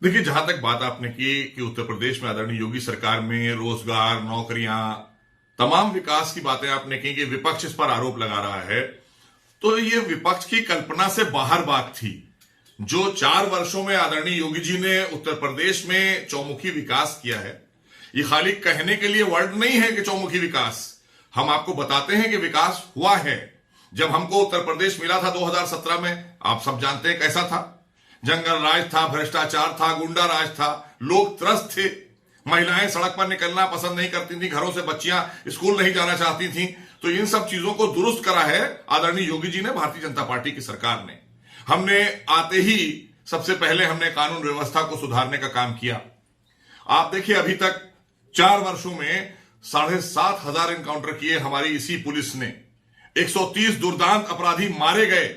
देखिए, जहां तक बात आपने की कि उत्तर प्रदेश में आदरणीय योगी सरकार में रोजगार, नौकरियां, तमाम विकास की बातें आपने की कि विपक्ष इस पर आरोप लगा रहा है, तो ये विपक्ष की कल्पना से बाहर बात थी। जो 4 वर्षों में आदरणीय योगी जी ने उत्तर प्रदेश में चौमुखी विकास किया है, ये खाली कहने के लिए वर्ड नहीं है कि चौमुखी विकास। हम आपको बताते हैं कि विकास हुआ है। जब हमको उत्तर प्रदेश मिला था 2017 में, आप सब जानते हैं कैसा था। जंगल राज था, भ्रष्टाचार था, गुंडा राज था, लोग त्रस्त थे, महिलाएं सड़क पर निकलना पसंद नहीं करती थी, घरों से बच्चियां स्कूल नहीं जाना चाहती थी। तो इन सब चीजों को दुरुस्त करा है आदरणीय योगी जी ने, भारतीय जनता पार्टी की सरकार ने। हमने आते ही सबसे पहले हमने कानून व्यवस्था को सुधारने का काम किया। आप देखिए, अभी तक 4 वर्षों में 7,500 एनकाउंटर किए हमारी इसी पुलिस ने। 130 दुर्दांत अपराधी मारे गए।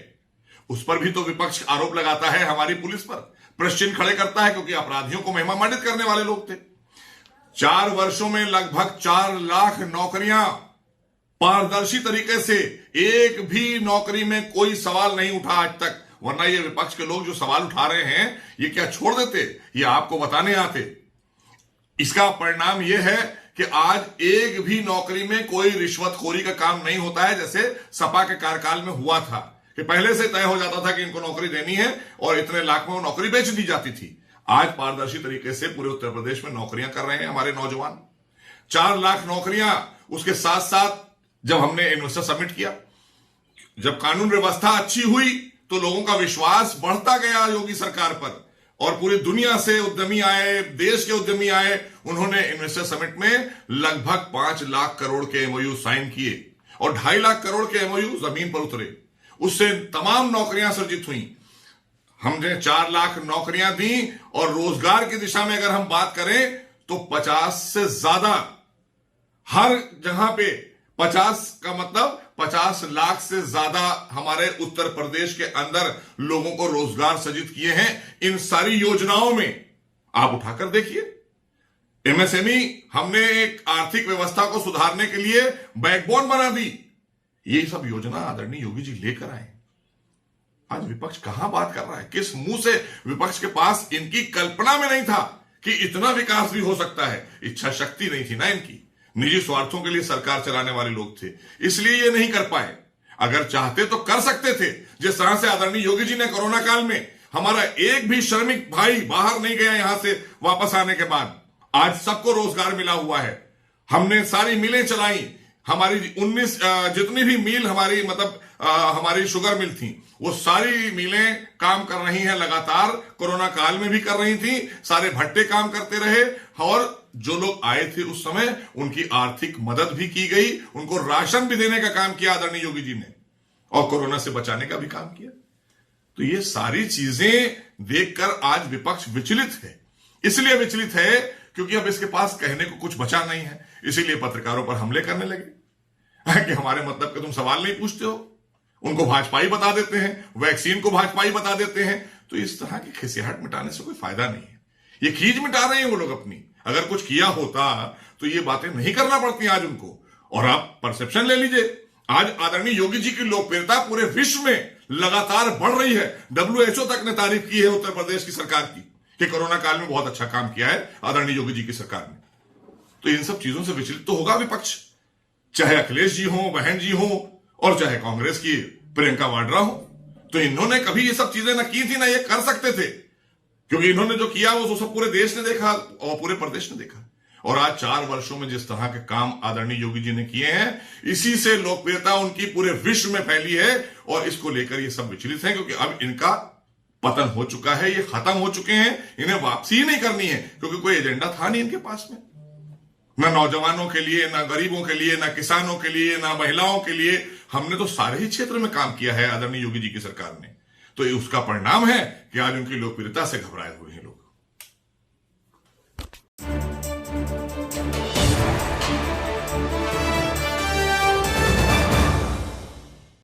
उस पर भी तो विपक्ष आरोप लगाता है हमारी पुलिस पर, प्रश्न खड़े करता है, क्योंकि अपराधियों को महिमामंडित करने वाले लोग थे। 4 वर्षों में लगभग 4 लाख नौकरियां पारदर्शी तरीके से, एक भी नौकरी में कोई सवाल नहीं उठा आज तक। वरना ये विपक्ष के लोग जो सवाल उठा रहे हैं, ये क्या छोड़ देते? ये आपको बताने आते। इसका परिणाम यह है कि आज एक भी नौकरी में कोई रिश्वतखोरी का काम नहीं होता है, जैसे सपा के कार्यकाल में हुआ था कि पहले से तय हो जाता था कि इनको नौकरी देनी है और इतने लाख में वो नौकरी बेच दी जाती थी। आज पारदर्शी तरीके से पूरे उत्तर प्रदेश में नौकरियां कर रहे हैं हमारे नौजवान। 4 लाख नौकरियां। उसके साथ साथ जब हमने इन्वेस्टर समिट किया, जब कानून व्यवस्था अच्छी हुई, तो लोगों का विश्वास बढ़ता गया योगी सरकार पर, और पूरी दुनिया से उद्यमी आए, देश के उद्यमी आए। उन्होंने इन्वेस्टर समिट में लगभग 5 लाख करोड़ के एमओयू साइन किए और 2.5 लाख करोड़ के एमओयू जमीन पर उतरे। उससे तमाम नौकरियां सृजित हुई। हमने 4 लाख नौकरियां दी, और रोजगार की दिशा में अगर हम बात करें तो 50 से ज्यादा, हर जगह पे 50 का मतलब 50 लाख से ज्यादा हमारे उत्तर प्रदेश के अंदर लोगों को रोजगार सृजित किए हैं इन सारी योजनाओं में। आप उठाकर देखिए, एमएसएमई हमने एक आर्थिक व्यवस्था को सुधारने के लिए बैकबोन बना दी। ये सब योजना आदरणीय योगी जी लेकर आए। आज विपक्ष कहां बात कर रहा है? किस मुंह से? विपक्ष के पास इनकी कल्पना में नहीं था कि इतना विकास भी हो सकता है। इच्छा शक्ति नहीं थी ना इनकी। निजी स्वार्थों के लिए सरकार चलाने वाले लोग थे, इसलिए ये नहीं कर पाए। अगर चाहते तो कर सकते थे। जिस तरह से आदरणीय योगी जी ने कोरोना काल में हमारा एक भी श्रमिक भाई बाहर नहीं गया यहां से वापस आने के बाद, आज सबको रोजगार मिला हुआ है। हमने सारी मिलें चलाई। हमारी 19 जितनी भी मिल हमारी, मतलब हमारी शुगर मिल थी, वो सारी मिलें काम कर रही हैं लगातार। कोरोना काल में भी कर रही थी, सारे भट्टे काम करते रहे, और जो लोग आए थे उस समय उनकी आर्थिक मदद भी की गई, उनको राशन भी देने का काम किया आदरणीय योगी जी ने, और कोरोना से बचाने का भी काम किया। तो ये सारी चीजें देखकर आज विपक्ष विचलित है। इसलिए विचलित है क्योंकि अब इसके पास कहने को कुछ बचा नहीं है। इसीलिए पत्रकारों पर हमले करने लगे कि हमारे मतलब के तुम सवाल नहीं पूछते हो। उनको भाजपाई बता देते हैं, वैक्सीन को भाजपाई बता देते हैं। तो इस तरह की खिसियाहट मिटाने से कोई फायदा नहीं है। ये खींच मिटा रहे हैं वो लोग अपनी। अगर कुछ किया होता तो ये बातें नहीं करना पड़ती आज उनको। और आप परसेप्शन ले लीजिए, आज आदरणीय योगी जी की लोकप्रियता पूरे विश्व में लगातार बढ़ रही है। WHO तक ने तारीफ की है उत्तर प्रदेश की सरकार की कि कोरोना काल में बहुत अच्छा काम किया है आदरणीय योगी जी की सरकार ने। तो इन सब चीजों से विचलित तो होगा विपक्ष, चाहे अखिलेश जी हो, बहन जी हो, और चाहे कांग्रेस की प्रियंका वाड्रा हो। तो इन्होंने कभी ये सब चीजें ना की थी, ना ये कर सकते थे, क्योंकि इन्होंने जो किया वो सब पूरे देश ने देखा और पूरे प्रदेश ने देखा। और आज 4 वर्षों में जिस तरह के काम आदरणीय योगी जी ने किए हैं, इसी से लोकप्रियता उनकी पूरे विश्व में फैली है। और इसको लेकर ये सब विचलित हैं, क्योंकि अब इनका पतन हो चुका है, ये खत्म हो चुके हैं। इन्हें वापसी ही नहीं करनी है, क्योंकि कोई एजेंडा था नहीं इनके पास में, ना नौजवानों के लिए, ना गरीबों के लिए, ना किसानों के लिए, ना महिलाओं के लिए। हमने तो सारे ही क्षेत्र में काम किया है आदरणीय योगी जी की सरकार ने। तो ये उसका परिणाम है कि आज उनकी लोकप्रियता से घबराए हुए हैं लोग।